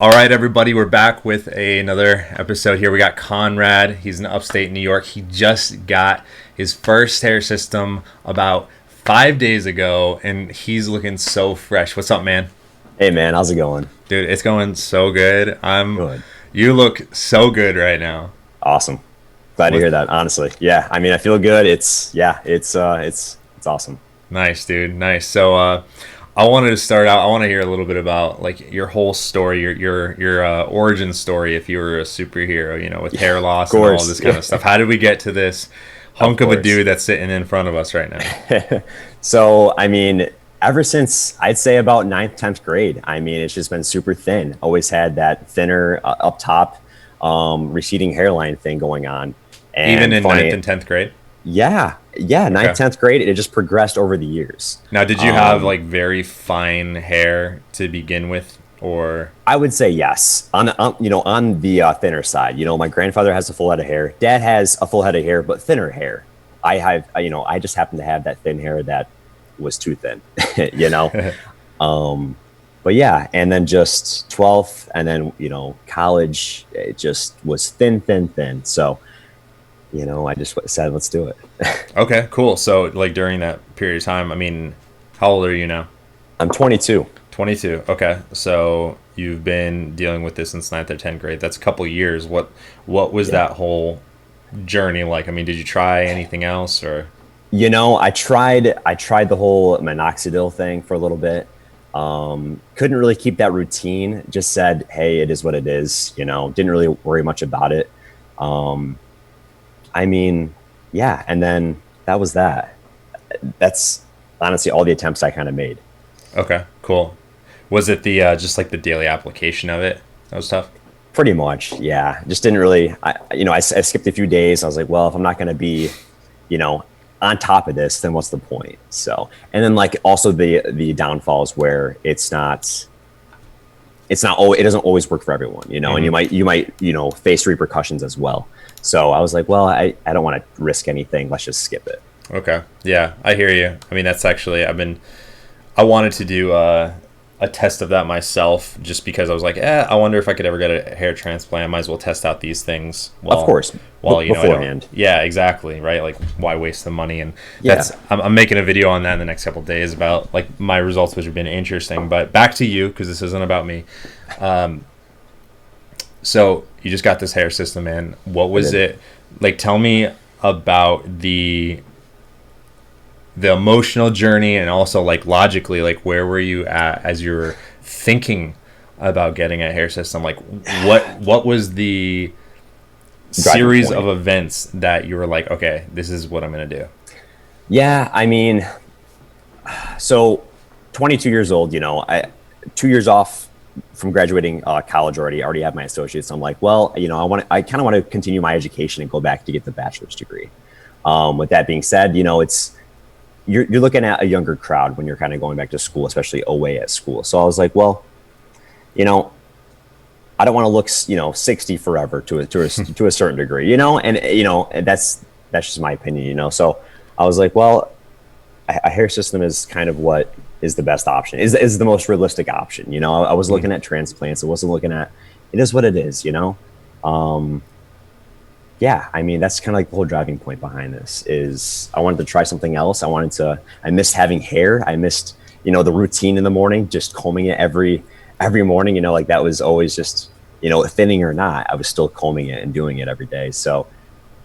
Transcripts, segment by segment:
All right, everybody, we're back with another episode here. We got Conrad. He's in upstate New York. He just got his first hair system about 5 days ago, and he's looking so fresh. What's up, man? Hey man, how's it going? Dude, it's going so good. Good. You look so good right now. Awesome. Glad to What? hear that, honestly. Yeah, I mean I feel good. It's awesome. Nice, dude. Nice. So, I wanted to start out. I want to hear a little bit about like your whole story, your origin story. If you were a superhero, with hair Of loss and all course. this kind of stuff. How did we get to this Of hunk of a course. dude that's sitting in front of us right now? So, I mean, ever since I'd say about ninth, 10th grade, I mean, it's just been super thin. Always had that thinner up top, receding hairline thing going on. Even And in ninth funny, and 10th grade. yeah, ninth, Okay. 10th grade, it just progressed over the years. Now, did you have Um, like very fine hair to begin with, or I would say yes. On the thinner side. My grandfather has a full head of hair. Dad has a full head of hair, but thinner hair. I just happen to have that thin hair that was too thin. you know. Um, but yeah, and then just 12th, and then college. It just was thin, thin, thin. So I just said, let's do it. okay, cool. So, like during that period of time, I mean, how old are you now? I'm 22. 22. Okay. So you've been dealing with this since ninth or 10th grade. That's a couple years. What was Yeah. that whole journey like? I mean, did you try anything else or I tried the whole minoxidil thing for a little bit. Couldn't really keep that routine. Just said, hey, it is what it is. Didn't really worry much about it. Um, I mean, yeah, and then that was that. That's honestly all the attempts I kind of made. okay, cool. Was it the just like the daily application of it? That was tough. Pretty much, yeah. Just didn't really. I skipped a few days. I was like, well, if I'm not going to be, you know, on top of this, then what's the point? So, and then like also the downfalls where it doesn't always work for everyone, and Hmm. you might face repercussions as well. So I was like, well, I don't want to risk anything. Let's just skip it. Okay. Yeah, I hear you. I mean, that's actually I wanted to do a test of that myself just because I was like, I wonder if I could ever get a hair transplant. I might as well test out these things Of course, while I don't. beforehand. Yeah, exactly. Right. Like, why waste the money? And Yeah, I'm making a video on that in the next couple of days about like my results, which have been interesting. But back to you because this isn't about me. So you just got this hair system, man. What I was did. it like? Tell me about the emotional journey and also like logically like where were you at as you were thinking about getting a hair system, like what was the Driving series of point. events that you were like, okay, this is what I'm gonna do? Yeah, I mean, so 22 years old, 2 years off from graduating college already. I already have my associates. So I'm like, well, I kind of want to continue my education and go back to get the bachelor's degree. With that being said, it's you're looking at a younger crowd when you're kind of going back to school, especially away at school. So I was like, well, you know, I don't want to look, 60 forever to a certain degree, and that's just my opinion, So I was like, well, a hair system is kind of what is the best option, is the most realistic option. I was Mhm. looking at transplants. I wasn't looking at, it is what it is. Um, yeah, I mean, that's kind of like the whole driving point behind this is I wanted to try something else. I missed having hair. I missed, the routine in the morning, just combing it every morning, like that was always just, thinning or not, I was still combing it and doing it every day. So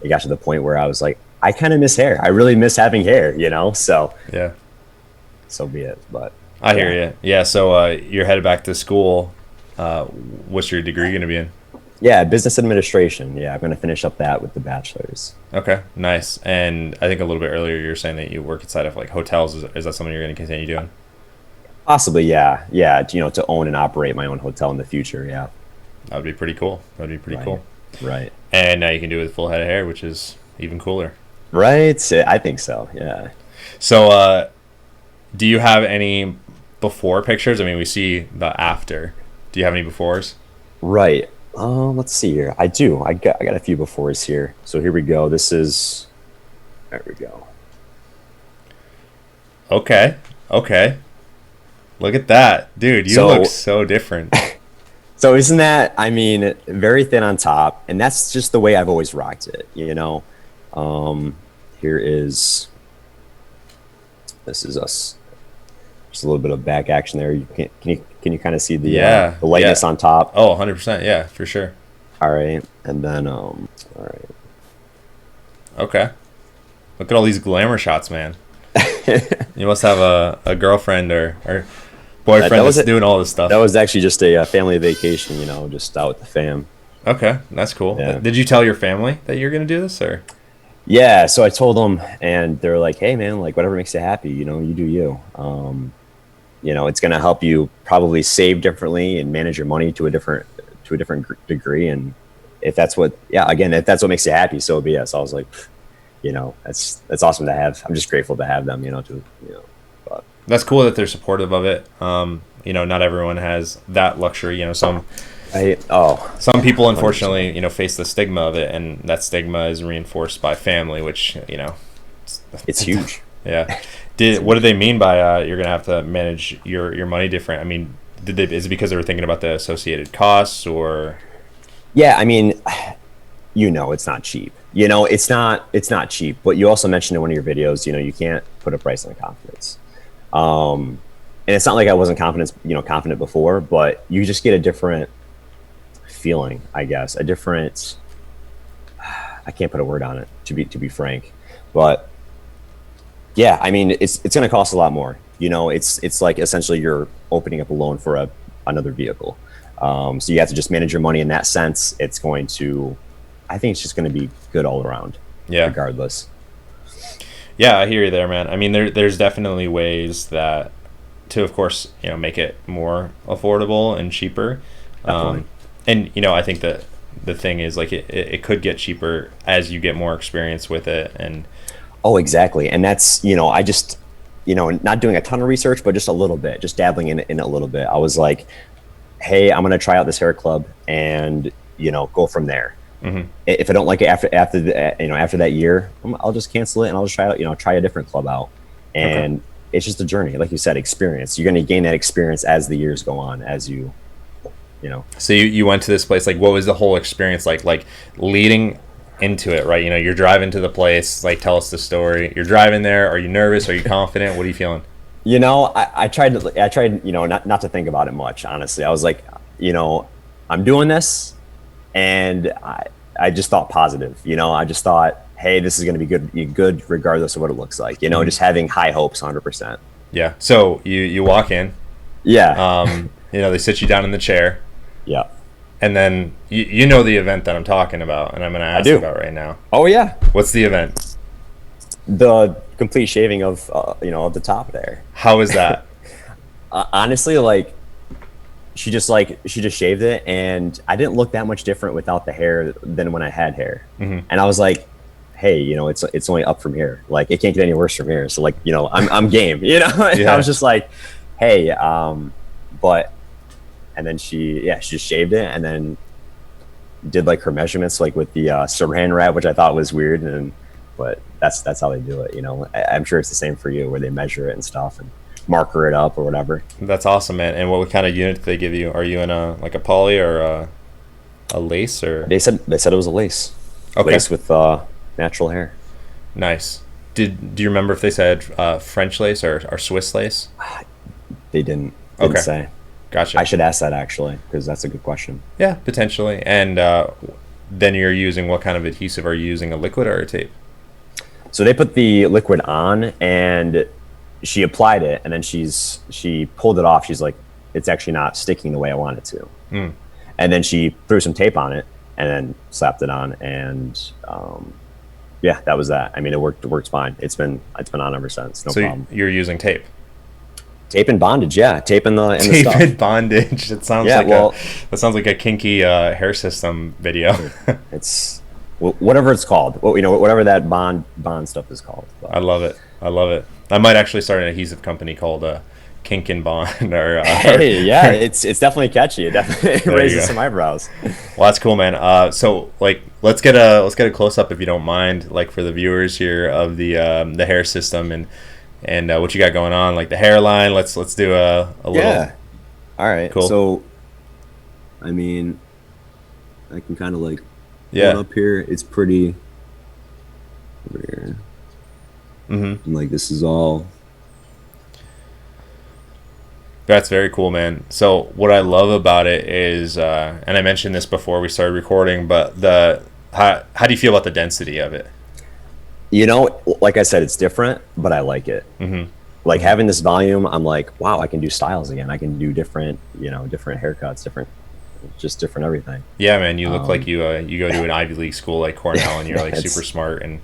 it got to the point where I was like, I kind of miss hair. I really miss having hair. So Yeah, so be it. But I hear yeah. you. Yeah, so you're headed back to school. What's your degree gonna be in? Yeah, business administration. Yeah, I'm going to finish up that with the bachelor's. Okay, nice. And I think a little bit earlier you were saying that you work inside of like hotels. Is that something you're going to continue doing? Possibly, yeah. Yeah, to own and operate my own hotel in the future. Yeah. That would be pretty cool. That would be pretty Right. cool. Right. And now you can do it with full head of hair, which is even cooler. Right. I think so. Yeah. So, do you have any before pictures? I mean, we see the after. Do you have any befores? Right. Let's see here. I do. I got a few befores here. So here we go. There we go. Okay. Okay. Look at that. Dude, you look So so different. So isn't that, I mean, very thin on top, and that's just the way I've always rocked it, you know. Um, Here is, this is us. Just a little bit of back action there. Can you kind of see Yeah, the lightness yeah. on top? Oh, 100%. Yeah, for sure. All right, and then all right. Okay. Look at all these glamour shots, man. You must have a girlfriend or boyfriend was that's it. doing all this stuff. That was actually just a family vacation, you know, just out with the fam. Okay, that's cool. Yeah. Did you tell your family that you're gonna do this, or? Yeah, so I told them, and they're like, "Hey, man, like whatever makes you happy, you know, you do you. You know, it's gonna help you probably save differently and manage your money to a different degree. And if that's what, yeah, again, if that's what makes you happy, so be it." So I was like, you know, that's awesome to have. I'm just grateful to have them, you know, but That's cool that they're supportive of it. Not everyone has that luxury. Some people 100%. unfortunately, face the stigma of it, and that stigma is reinforced by family, which It's huge. yeah. It's What do huge. they mean by you're gonna have to manage your money different? I mean, is it because they were thinking about the associated costs, or? Yeah, I mean, you know, it's not cheap. You know, it's not cheap. But you also mentioned in one of your videos, you know, you can't put a price on confidence. And it's not like I wasn't confident before, but you just get a different feeling, I guess, a different. I can't put a word on it to be frank, but yeah, I mean, it's going to cost a lot more. You know, it's like essentially you're opening up a loan for another vehicle. So you have to just manage your money in that sense. It's going to, I think it's just going to be good all around, Yeah. regardless. Yeah, I hear you there, man. I mean, there's definitely ways that to, of course, make it more affordable and cheaper. Definitely. Um, and I think that the thing is, like, it could get cheaper as you get more experience with it. And Oh, exactly. And that's, I just, not doing a ton of research, but just a little bit, just dabbling in it a little bit. I was like, hey, I'm going to try out this hair club and, go from there. mhm. If I don't like it after that year, I'll just cancel it and I'll just try out, try a different club out. Okay. And it's just a journey. Like you said, experience. You're going to gain that experience as the years go on, as you. So you went to this place. Like, what was the whole experience like? Like, leading into it, right? You're driving to the place. Like, tell us the story. You're driving there. Are you nervous? Are you confident? What are you feeling? I tried, not to think about it much, honestly. I was like, I'm doing this, and I just thought positive. I just thought, hey, this is going to be good regardless of what it looks like. Mhm. Just having high hopes, 100%. Yeah. So you walk in. Yeah, They sit you down in the chair, yeah, and then you know the event that I'm talking about, and I'm going to I ask do. about right now. Oh yeah, What's the event? the complete shaving of the top there. How is that? Honestly, like she just shaved it, and I didn't look that much different without the hair than when I had hair. Mhm. And I was like, hey, it's only up from here. Like it can't get any worse from here. So like, I'm game. And Yeah. I was just like, hey, but and then she just shaved it and then did like her measurements like with the Saran wrap, which I thought was weird, but that's how they do it. I'm sure it's the same for you where they measure it and stuff and marker it up or whatever. That's awesome, man. And what kind of unit do they give you? Are you in a poly or a lace or? They said it was a lace. Okay. Lace with natural hair. Nice. Do you remember if they said French lace or Swiss lace? They didn't Okay. say. Gotcha. I should ask that actually because that's a good question. Yeah, potentially. And then you're using what kind of adhesive? Are you using a liquid or a tape? So they put the liquid on and she applied it and then she pulled it off. She's like, it's actually not sticking the way I want it to. Mm. And then she threw some tape on it and then slapped it on and yeah, that was that. I mean, it worked fine. It's been on ever since. No So problem. you're using tape. Tape and bondage, yeah. Tape in the Tape stuff. and bondage. It sounds Yeah, like well- that sounds like a kinky hair system video. It's whatever it's called. Whatever that bond stuff is called. I love it. I love it. I might actually start an adhesive company called Kink and Bond. Hey, yeah, it's definitely catchy. It definitely There you raises go. some eyebrows. Well, that's cool, man. So like, let's get a close up if you don't mind, like for the viewers here of the hair system and what you got going on, like the hairline. Let's do a little. Yeah. All right. Cool. So I mean, I can kind of like pull it Yeah. up here. It's pretty over here. Mm-hmm. And like this is all. That's very cool, man. So what I love about it is, and I mentioned this before we started recording, but how do you feel about the density of it? You know, like I said, it's different, but I like it. Mm-hmm. Like having this volume, I'm like, wow, I can do styles again. I can do different, you know, different haircuts, just different everything. Yeah, man. You look like Um, you go to an Ivy League school like Cornell, and you're like super that's smart and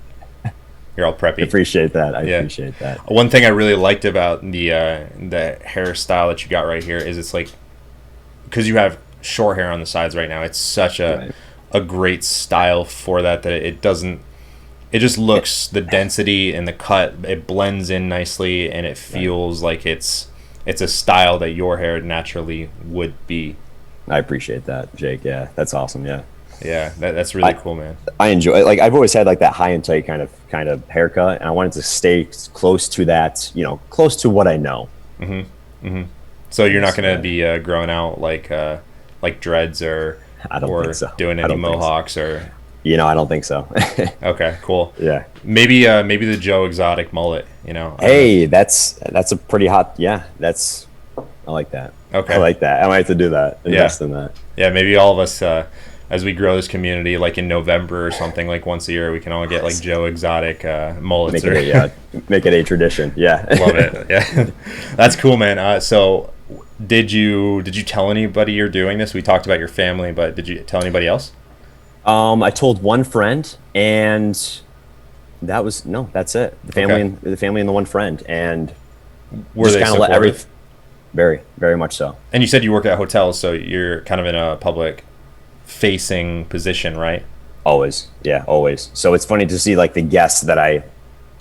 you're all I preppy. appreciate that. I Yeah. appreciate that. One thing I really liked about the hairstyle that you got right here is it's like because you have short hair on the sides right now. It's such Right. a great style for that it doesn't. It just looks the density and the cut. It blends in nicely, and it Right. feels like it's a style that your hair naturally would be. I appreciate that, Jake. Yeah, that's awesome. Yeah. Yeah, that's really I, cool, man. I enjoy like I've always had like that high and tight kind of haircut, and I wanted to stay close to that, you know, close to what I know. So you're not gonna So, be growing out like dreads I don't or think so. doing I any don't think so. mohawks or You know, I don't think so. okay, cool. Yeah. Maybe the Joe Exotic mullet. You know. I don't know. Hey, that's a pretty hot. Yeah, that's I like that. Okay. I like that. I might have to do that. Yeah. Invest in that. Yeah, maybe all of us, as we grow this community, like in November or something, like once a year, we can all get like Joe Exotic mullets. Make it Or a, yeah, make it a tradition. Yeah. love it. Yeah, that's cool, man. So, did you tell anybody you're doing this? We talked about your family, but did you tell anybody else? I told one friend, and that was no. That's it. The family Okay. and the family and the one friend, and Were just they kind of let supportive? very, very much so. And you said you work at hotels, so you're kind of in a public facing position, right? Always, yeah, always. So it's funny to see like the guests that I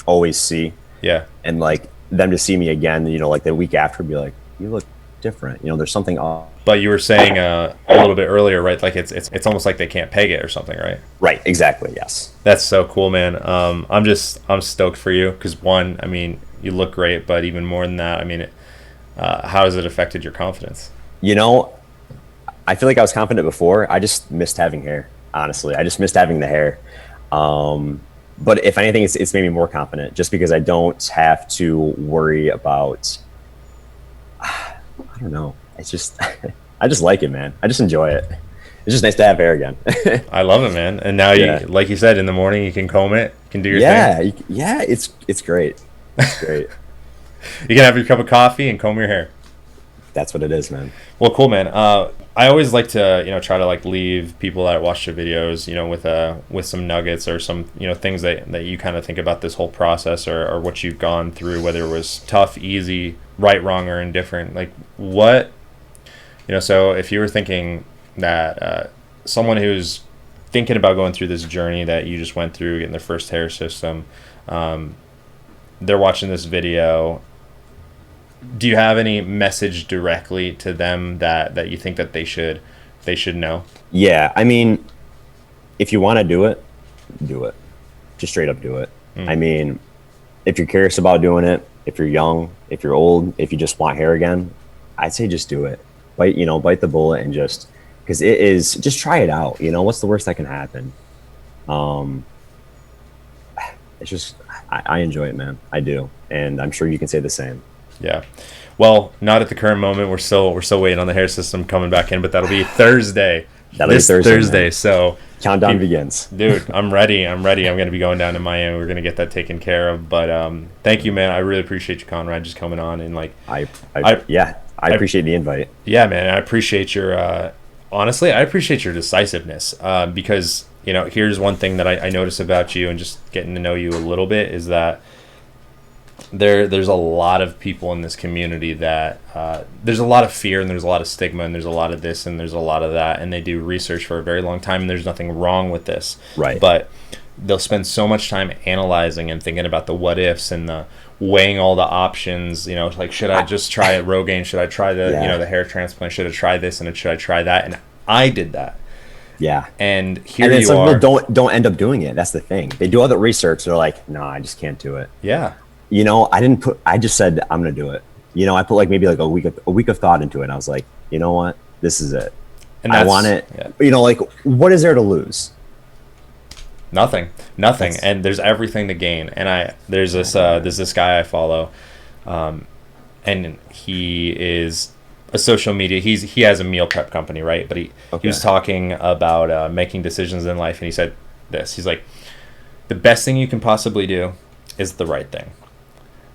always see, Yeah. and like them to see me again. You know, like the week after, be like, you look different. You know, there's something off. But you were saying a little bit earlier, right? Like it's almost like they can't peg it or something, right? Right. Exactly. Yes. That's so cool, man. I'm stoked for you because one, I mean, you look great, but even more than that, I mean, how has it affected your confidence? You know, I feel like I was confident before. I just missed having hair. Honestly, I just missed having the hair. But if anything, it's made me more confident just because I don't have to worry about. I don't know. It's just, I just like it, man. I just enjoy it. It's just nice to have hair again. I love it, man. And now Yeah. you, like you said, in the morning you can comb it, you can do your Yeah, thing. yeah. It's great. It's great. You can have your cup of coffee and comb your hair. That's what it is, man. Well, cool, man. I always like to, try to like leave people that watch the videos, with some nuggets or some, things that you kind of think about this whole process or what you've gone through, whether it was tough, easy, right, wrong, or indifferent. Like what, so if you were thinking that someone who's thinking about going through this journey that you just went through, getting their first hair system, they're watching this video. Do you have any message directly to them that you think that they should know? Yeah, I mean, if you want to do it, do it. Just straight up do it. I mean, if you're curious about doing it, if you're young, if you're old, if you just want hair again, I'd say just do it. Bite the bullet and because it is, just try it out. What's the worst that can happen? It's just, I enjoy it, man. I do. And I'm sure you can say the same. Yeah. Well, not at the current moment. We're still waiting on the hair system coming back in, but that'll be Thursday. That'll be this Thursday, Thursday. man. So Countdown Dude, begins. dude, I'm ready. I'm going to be going down to Miami. We're going to get that taken care of. But thank you, man. I really appreciate you, Conrad, just coming on and like I I- appreciate the invite. yeah, man. I appreciate your honestly, I appreciate your decisiveness because here's one thing that I notice about you and just getting to know you a little bit is that there's a lot of people in this community that there's a lot of fear and there's a lot of stigma and there's a lot of this and there's a lot of that, and they do research for a very long time and there's nothing wrong with this, Right. but they'll spend so much time analyzing and thinking about the what ifs and the weighing all the options, like should I just try a Rogaine, should I try the Yeah. the hair transplant, should I try this and should I try that, and I did that. Yeah. And here And then you some are. people don't end up doing it. That's the thing. They do all the research. They're like, no, I just can't do it. Yeah. I just said, I'm going to do it. I put maybe a week of thought into it. And I was like, you know what? This is it. And I want it. yeah. You know, like, what is there to lose? Nothing. And there's everything to gain. And there's this guy I follow, and he is a social media. He has a meal prep company, right? But he was talking about making decisions in life, and he said this. He's like, the best thing you can possibly do is the right thing.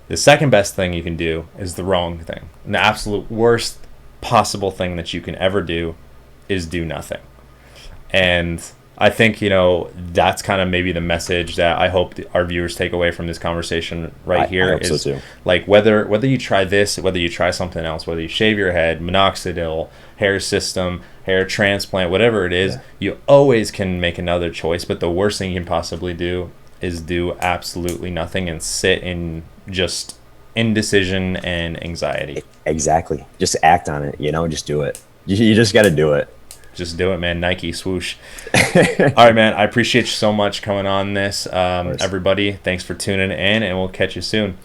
The second best thing you can do is the wrong thing. And the absolute worst possible thing that you can ever do is do nothing. And I think, that's kind of maybe the message that I hope our viewers take away from this conversation here. I hope is so too. Like whether you try this, whether you try something else, whether you shave your head, minoxidil, hair system, hair transplant, whatever it is, you always can make another choice. But the worst thing you can possibly do is do absolutely nothing and sit in just indecision and anxiety. Exactly. Just act on it, just do it. You just got to do it. Just do it, man. Nike swoosh. All right, man. I appreciate you so much coming on this. Everybody, thanks for tuning in, and we'll catch you soon.